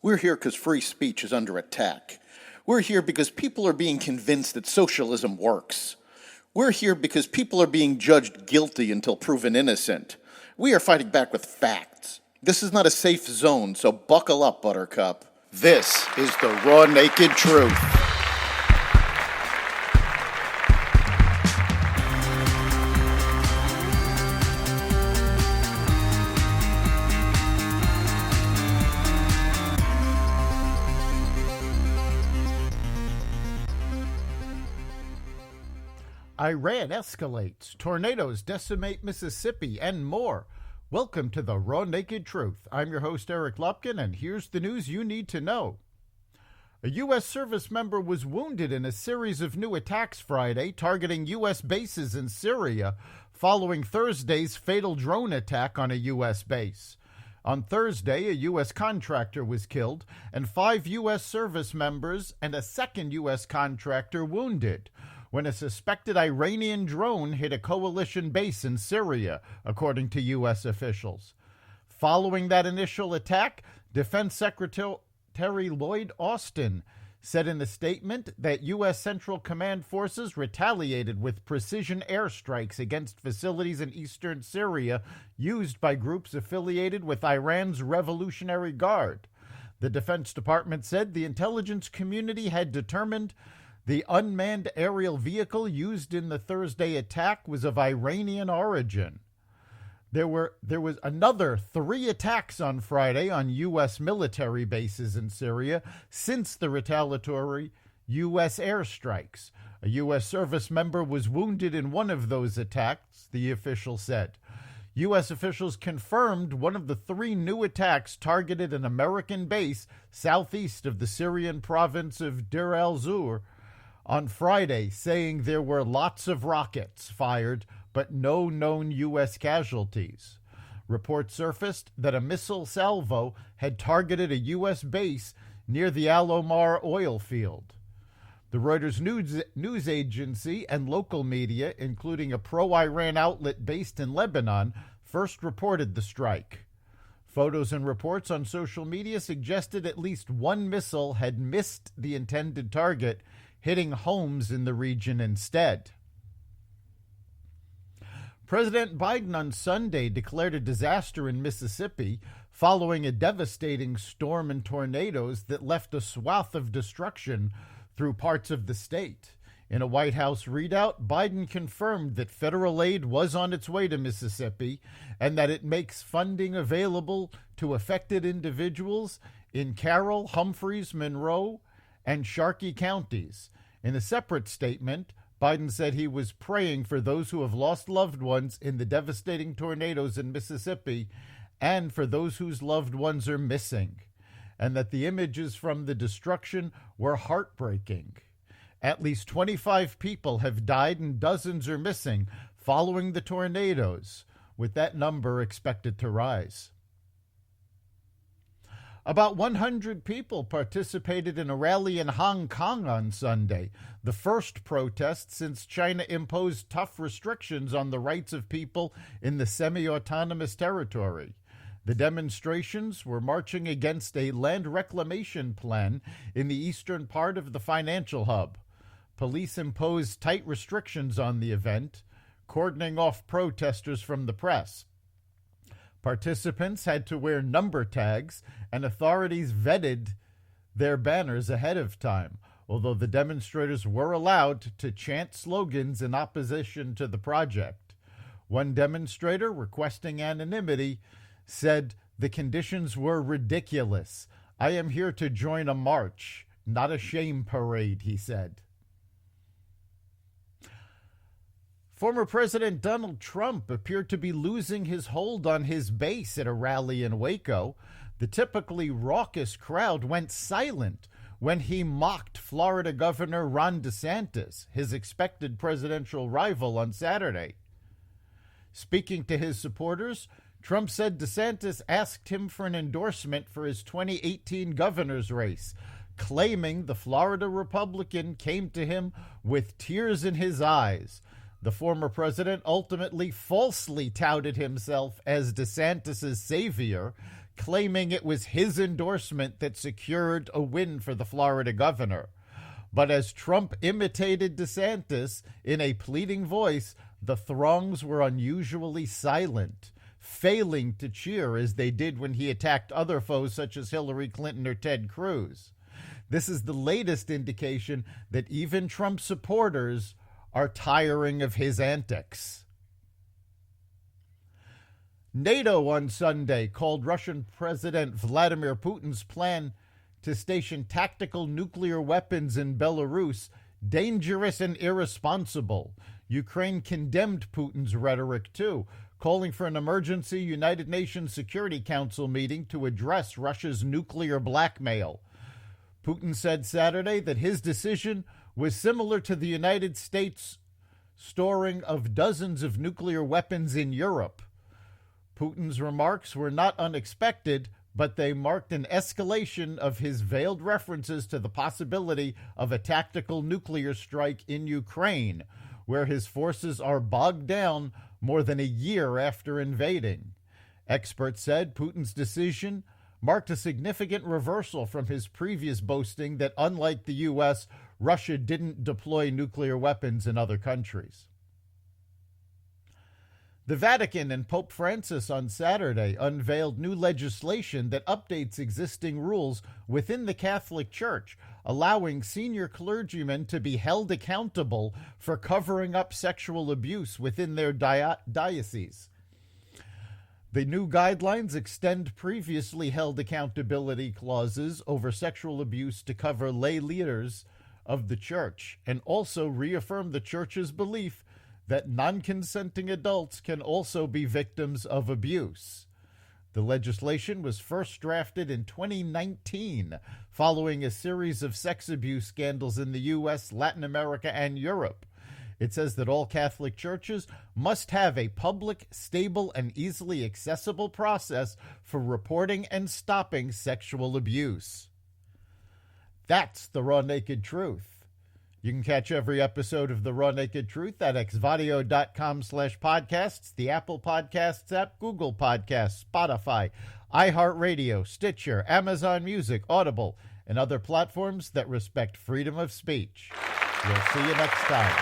We're here because free speech is under attack. We're here because people are being convinced that socialism works. We're here because people are being judged guilty until proven innocent. We are fighting back with facts. This is not a safe zone, so buckle up, Buttercup. This is the raw, naked truth. Iran escalates, tornadoes decimate Mississippi, and more. Welcome to the Raw Naked Truth. I'm your host, Eric Lupkin, and here's the news you need to know. A U.S. service member was wounded in a series of new attacks Friday targeting U.S. bases in Syria following Thursday's fatal drone attack on a U.S. base. On Thursday, a U.S. contractor was killed and 5 U.S. service members and a second U.S. contractor wounded when a suspected Iranian drone hit a coalition base in Syria, according to U.S. officials. Following that initial attack, Defense Secretary Lloyd Austin said in a statement that U.S. Central Command forces retaliated with precision airstrikes against facilities in eastern Syria used by groups affiliated with Iran's Revolutionary Guard. The Defense Department said the intelligence community had determined the unmanned aerial vehicle used in the Thursday attack was of Iranian origin. There was another 3 attacks on Friday on U.S. military bases in Syria since the retaliatory U.S. airstrikes. A U.S. service member was wounded in one of those attacks, the official said. U.S. officials confirmed one of the 3 new attacks targeted an American base southeast of the Syrian province of Deir al-Zur on Friday, saying there were lots of rockets fired, but no known U.S. casualties. Reports surfaced that a missile salvo had targeted a U.S. base near the Al Omar oil field. The Reuters news agency and local media, including a pro-Iran outlet based in Lebanon, first reported the strike. Photos and reports on social media suggested at least one missile had missed the intended target, hitting homes in the region instead. President Biden on Sunday declared a disaster in Mississippi following a devastating storm and tornadoes that left a swath of destruction through parts of the state. In a White House readout, Biden confirmed that federal aid was on its way to Mississippi and that it makes funding available to affected individuals in Carroll, Humphreys, Monroe, and Sharkey counties. In a separate statement, Biden said he was praying for those who have lost loved ones in the devastating tornadoes in Mississippi and for those whose loved ones are missing, and that the images from the destruction were heartbreaking. At least 25 people have died and dozens are missing following the tornadoes, with that number expected to rise. About 100 people participated in a rally in Hong Kong on Sunday, the first protest since China imposed tough restrictions on the rights of people in the semi-autonomous territory. The demonstrations were marching against a land reclamation plan in the eastern part of the financial hub. Police imposed tight restrictions on the event, cordoning off protesters from the press. Participants had to wear number tags, and authorities vetted their banners ahead of time, although the demonstrators were allowed to chant slogans in opposition to the project. One demonstrator, requesting anonymity, said the conditions were ridiculous. I am here to join a march, not a shame parade, he said. Former President Donald Trump appeared to be losing his hold on his base at a rally in Waco. The typically raucous crowd went silent when he mocked Florida Governor Ron DeSantis, his expected presidential rival, on Saturday. Speaking to his supporters, Trump said DeSantis asked him for an endorsement for his 2018 governor's race, claiming the Florida Republican came to him with tears in his eyes. The former president ultimately falsely touted himself as DeSantis' savior, claiming it was his endorsement that secured a win for the Florida governor. But as Trump imitated DeSantis in a pleading voice, the throngs were unusually silent, failing to cheer as they did when he attacked other foes such as Hillary Clinton or Ted Cruz. This is the latest indication that even Trump supporters are tiring of his antics. NATO on Sunday called Russian President Vladimir Putin's plan to station tactical nuclear weapons in Belarus dangerous and irresponsible. Ukraine condemned Putin's rhetoric, too, calling for an emergency United Nations Security Council meeting to address Russia's nuclear blackmail. Putin said Saturday that his decision was similar to the United States' storing of dozens of nuclear weapons in Europe. Putin's remarks were not unexpected, but they marked an escalation of his veiled references to the possibility of a tactical nuclear strike in Ukraine, where his forces are bogged down more than a year after invading. Experts said Putin's decision marked a significant reversal from his previous boasting that, unlike the U.S., Russia didn't deploy nuclear weapons in other countries. The Vatican and Pope Francis on Saturday unveiled new legislation that updates existing rules within the Catholic Church, allowing senior clergymen to be held accountable for covering up sexual abuse within their diocese. The new guidelines extend previously held accountability clauses over sexual abuse to cover lay leaders of the Church, and also reaffirm the Church's belief that non-consenting adults can also be victims of abuse. The legislation was first drafted in 2019, following a series of sex abuse scandals in the U.S., Latin America, and Europe. It says that all Catholic churches must have a public, stable, and easily accessible process for reporting and stopping sexual abuse. That's the Raw Naked Truth. You can catch every episode of The Raw Naked Truth at xvadio.com/podcasts, the Apple Podcasts app, Google Podcasts, Spotify, iHeartRadio, Stitcher, Amazon Music, Audible, and other platforms that respect freedom of speech. We'll see you next time.